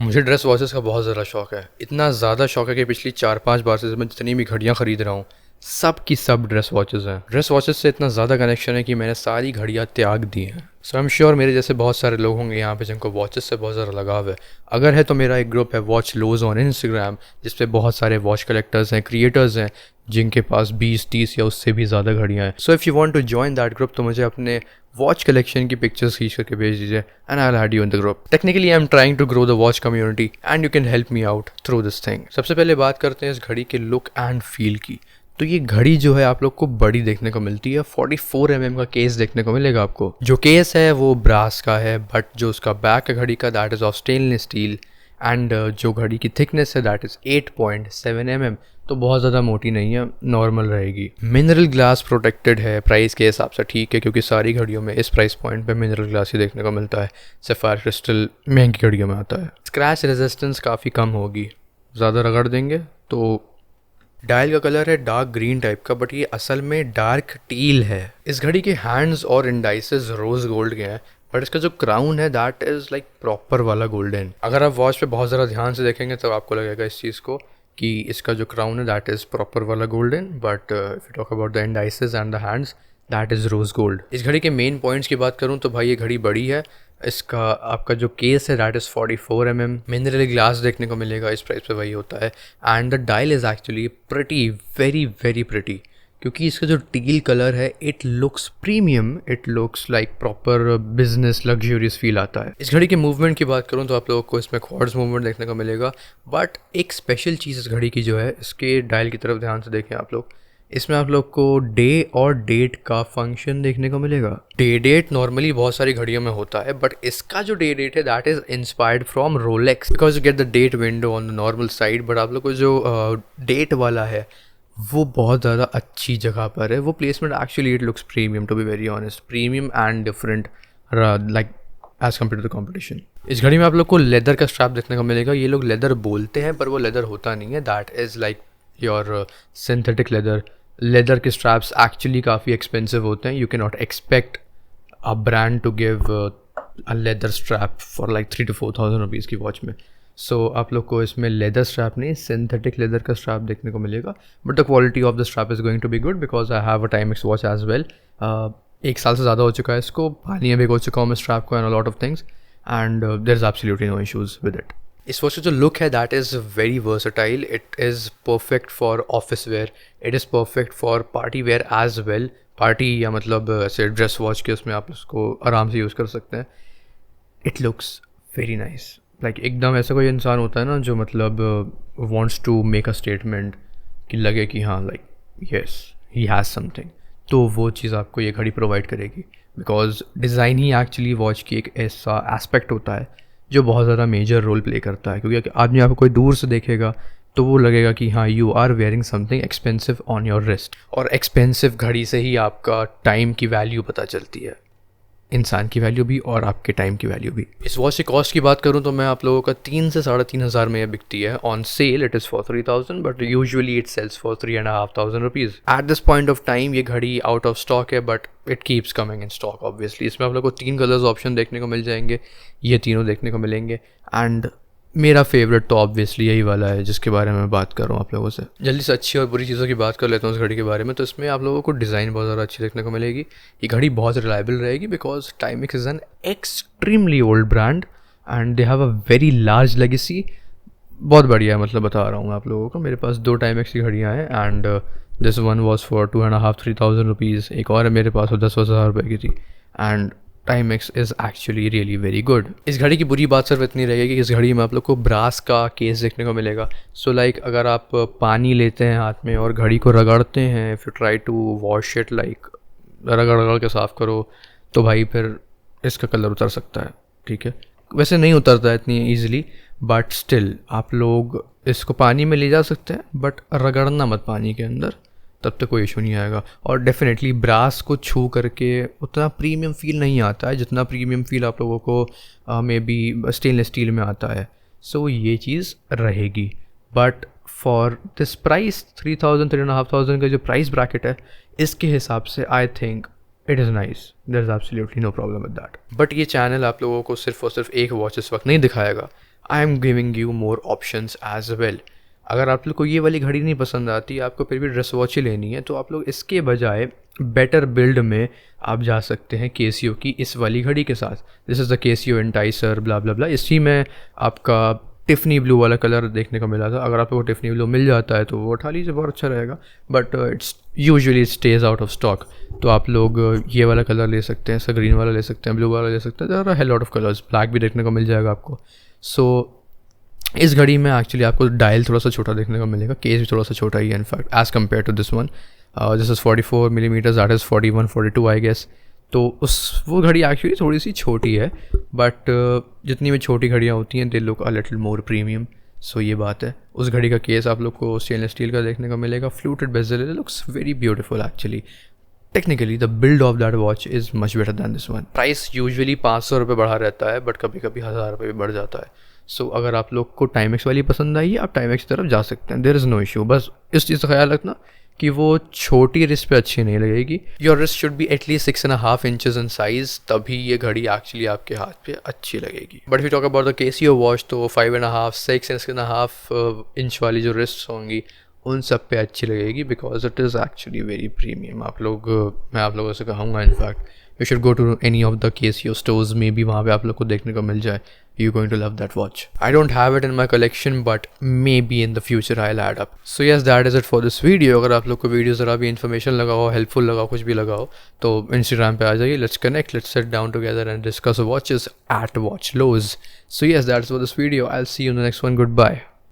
मुझे dress watches का बहुत ज़्यादा शौक है। इतना ज़्यादा शौक है कि पिछली 4-5 बार से मैं जितनी भी घड़ियाँ ख़रीद रहा हूँ, सब की सब ड्रेस वॉचेस हैं। ड्रेस वॉचेस से इतना ज़्यादा कनेक्शन है कि मैंने सारी घड़ियाँ त्याग दी हैं। सो आई एम श्योर मेरे जैसे बहुत सारे लोग होंगे यहाँ पे जिनको वॉचेस से बहुत ज़्यादा लगाव है। अगर है तो मेरा एक ग्रुप है वॉच लोज ऑन इंस्टाग्राम, जिस पे बहुत सारे वॉच कलेक्टर्स हैं, क्रिएटर्स हैं, जिनके पास 20-30 या उससे भी ज़्यादा घड़ियाँ हैं। So if you want to join that group तो मुझे अपने वॉच कलेक्शन की पिक्चर्स खींच करके भेज दीजिए and I will add you in the group. Technically I am trying to grow the watch community and you can help me out through this thing. सबसे पहले बात करते हैं इस घड़ी के लुक एंड फील की। तो ये घड़ी जो है आप लोग को बड़ी देखने को मिलती है। 44 का केस देखने को मिलेगा आपको। जो केस है वो ब्रास का है, बट जो उसका बैक है घड़ी का that is of stainless steel and जो घड़ी की थिकनेस है दैट इज़ 8.7 तो बहुत ज़्यादा मोटी नहीं है, नॉर्मल रहेगी। मिनरल ग्लास प्रोटेक्टेड है, प्राइस के हिसाब से ठीक है, क्योंकि सारी घड़ियों में इस प्राइस पॉइंट पे मिनरल ग्लास ही देखने को मिलता है। सफ़ायर क्रिस्टल महंगी घड़ियों में आता है। स्क्रैच रेजिस्टेंस काफ़ी कम होगी, ज़्यादा रगड़ देंगे तो। डायल का कलर है डार्क ग्रीन टाइप का, बट ये असल में डार्क टील है। इस घड़ी के हैंड्स और इंडाइसेस रोज गोल्ड के हैं, बट इसका जो क्राउन है दैट इज़ लाइक प्रॉपर वाला गोल्डन। अगर आप वॉच पे बहुत ज़्यादा ध्यान से देखेंगे तो आपको लगेगा इस चीज़ को कि इसका जो क्राउन है दैट इज़ प्रॉपर वाला golden, but if you talk about the indices and the hands that is rose gold. इस घड़ी के मेन पॉइंट्स की बात करूँ तो भाई ये घड़ी बड़ी है। इसका आपका जो केस है दैट इज़ 44 मिनरल ग्लास देखने को मिलेगा, इस प्राइस पे वही होता है। And the dial is actually pretty, very very pretty, क्योंकि इसका जो टील कलर है it looks premium, it looks like proper business luxurious feel आता है। इस घड़ी के मूवमेंट की बात करूँ तो आप लोगों को इसमें क्वार्ट्ज मूवमेंट देखने को मिलेगा, बट एक स्पेशल चीज़ इस घड़ी की जो है, इसके डायल की तरफ ध्यान से देखें आप लोग, इसमें आप लोग को डे और डेट का फंक्शन देखने को मिलेगा। डे डेट नॉर्मली बहुत सारी घड़ियों में होता है, बट इसका जो डे डेट है that is inspired from Rolex, because you get the date window on the normal side. But आप लोग को जो डेट वाला है वो बहुत ज़्यादा अच्छी जगह पर है। वो placement actually it looks premium, to be very honest, premium and different like as compare to the competition. इस घड़ी में आप लोग को लेदर का स्ट्रैप देखने को मिलेगा। ये लोग लेदर बोलते हैं पर वो लेदर होता नहीं है, that is like your synthetic leather. Leather के स्ट्रैप्स एक्चुअली काफ़ी एक्सपेंसिव होते हैं। You can not expect a brand to give a leather strap for like 3,000 to 4,000 rupees की वॉच में। सो आप लोग को इसमें लेदर स्ट्रैप नहीं, सिंथेटिक लेदर का स्ट्रैप देखने को मिलेगा, but the quality of the strap is going to be good because I have a Timex watch as well. 1 साल से ज़्यादा हो चुका है इसको, पानी में भिगो चुका हूँ मैं स्ट्रैप को and a lot of things, and there is absolutely no issues with it. इस वॉच का जो लुक है that is very versatile. It is perfect for office wear, it is perfect for party wear as well. Party या मतलब ऐसे dress watch के उसमें आप उसको आराम से यूज़ कर सकते हैं। It looks very nice, like एकदम ऐसा कोई इंसान होता है ना जो मतलब wants to make a statement कि लगे कि हाँ like yes he has something, तो वो चीज़ आपको ये घड़ी प्रोवाइड करेगी। बिकॉज डिज़ाइन ही एक्चुअली वॉच की एक ऐसा एस्पेक्ट होता है जो बहुत ज़्यादा मेजर रोल प्ले करता है, क्योंकि आदमी आपको कोई दूर से देखेगा तो वो लगेगा कि हाँ you are wearing something expensive on your wrist. और एक्सपेंसिव घड़ी से ही आपका टाइम की वैल्यू पता चलती है, इंसान की वैल्यू भी और आपके टाइम की वैल्यू भी। इस वॉच की कॉस्ट की बात करूँ तो मैं आप लोगों का 3 से 3,500 में ये बिकती है। On sale it is for 3,000 but usually it sells for 3,500 rupees. At this point of time ये घड़ी आउट ऑफ स्टॉक है, but it keeps coming in stock obviously. इसमें आप लोग को 3 कलर्स ऑप्शन देखने को मिल जाएंगे, ये तीनों देखने को मिलेंगे, एंड मेरा फेवरेट तो ऑब्वियसली यही वाला है जिसके बारे में मैं बात कर रहा हूँ आप लोगों से। जल्दी से अच्छी और बुरी चीज़ों की बात कर लेता हूँ इस घड़ी के बारे में। तो इसमें आप लोगों को डिज़ाइन बहुत ज़्यादा अच्छी देखने को मिलेगी। ये घड़ी बहुत रिलायबल रहेगी because Timex is an extremely old brand and they have a very large legacy. बहुत बढ़िया है, मतलब बता रहा हूँ आप लोगों को। मेरे पास 2 टाइमेक्स की घड़ियाँ हैं and this one was for 2,500-3,000 rupees. एक और है मेरे पास, वो 10,000 रुपये की थी, and Timex is actually really very good. इस घड़ी की बुरी बात सिर्फ इतनी रहेगी कि इस घड़ी में आप लोग को ब्रास का केस देखने को मिलेगा। सो लाइक अगर आप पानी लेते हैं हाथ में और घड़ी को रगड़ते हैं, if you try to wash it like रगड़ रगड़ के साफ़ करो, तो भाई फिर इसका कलर उतर सकता है। ठीक है, वैसे नहीं उतरता है इतनी ईजिली, बट स्टिल आप लोग इसको पानी में ले जा सकते हैं, बट रगड़ना मत पानी के अंदर, तब तक कोई इशू नहीं आएगा। और डेफिनेटली ब्रास को छू करके उतना प्रीमियम फील नहीं आता है जितना प्रीमियम फील आप लोगों को मे बी स्टेनलेस स्टील में आता है। सो ये चीज़ रहेगी, बट फॉर दिस प्राइस 3,000-3,500 का जो प्राइस ब्रैकेट है, इसके हिसाब से I think it is nice, there is absolutely no problem with that. But ये चैनल आप लोगों को सिर्फ और सिर्फ एक वॉच इस वक्त नहीं दिखाएगा। I am giving you more options as well. अगर आप लोग को ये वाली घड़ी नहीं पसंद आती, आपको फिर भी ड्रेस वॉच ही लेनी है, तो आप लोग इसके बजाय बेटर बिल्ड में आप जा सकते हैं केसियो की इस वाली घड़ी के साथ। दिस इज़ द केसियो एंटाइसर ब्ला ब्ला ब्ला। इसी में आपका टिफनी ब्लू वाला कलर देखने को मिला था। अगर आप लोग को टिफनी ब्लू मिल जाता है तो वो उठा लीजिए, बहुत अच्छा रहेगा, but it's usually stage out of stock. तो आप लोग ये वाला कलर ले सकते हैं, ऐसा ग्रीन वाला ले सकते हैं, ब्लू वाला ले सकते हैं, there are a lot of colours. Black भी देखने को मिल जाएगा आपको। सो इस घड़ी में एक्चुअली आपको डायल थोड़ा सा छोटा देखने को मिलेगा, केस भी थोड़ा सा छोटा ही है in fact as compare to this one. This is 44 millimetres, that is 41 42 I guess. तो वो घड़ी एक्चुअली थोड़ी सी छोटी है, बट जितनी भी छोटी घड़ियाँ होती हैं they look a little more premium. So ये बात है। उस घड़ी का केस आप लोग को स्टेनलेस स्टील का देखने को मिलेगा, fluted bezel, looks very beautiful actually. Technically the build of that watch is much better than this one. Price usually 500 रुपये बढ़ा रहता है, बट कभी कभी 1000 रुपये भी बढ़ जाता है। सो अगर आप लोग को टाइमेक्स वाली पसंद आई है, आप टाइमेक्स की तरफ जा सकते हैं, देयर इज़ नो इशू। बस इस चीज़ का ख्याल रखना कि वो छोटी रिस्ट पे अच्छी नहीं लगेगी। Your wrist should be at least 6.5 inches in size, तभी ये घड़ी एक्चुअली आपके हाथ पे अच्छी लगेगी। But we talk about the Casio watch, तो 5.5 6.5 इंच वाली जो रिस्ट होंगी उन सब पे अच्छी लगेगी, because it is actually very premium. मैं आप लोगों से कहूँगा in fact you should go to any of the Casio stores में भी, वहाँ पे आप लोग को देखने को मिल जाए। You're going to love that watch. I don't have it in my collection, but maybe in the future I'll add up. So yes, that is it for this video. अगर आप लोग को वीडियो ज़रा भी इन्फॉर्मेशन लगा हो, helpful लगा हो, कुछ भी लगा हो, तो इंस्टाग्राम पे आ जाइए, let's connect, let's sit down together and discuss watches at Watch Lows. So yes, that's for this video. I'll see you in the next one. Goodbye.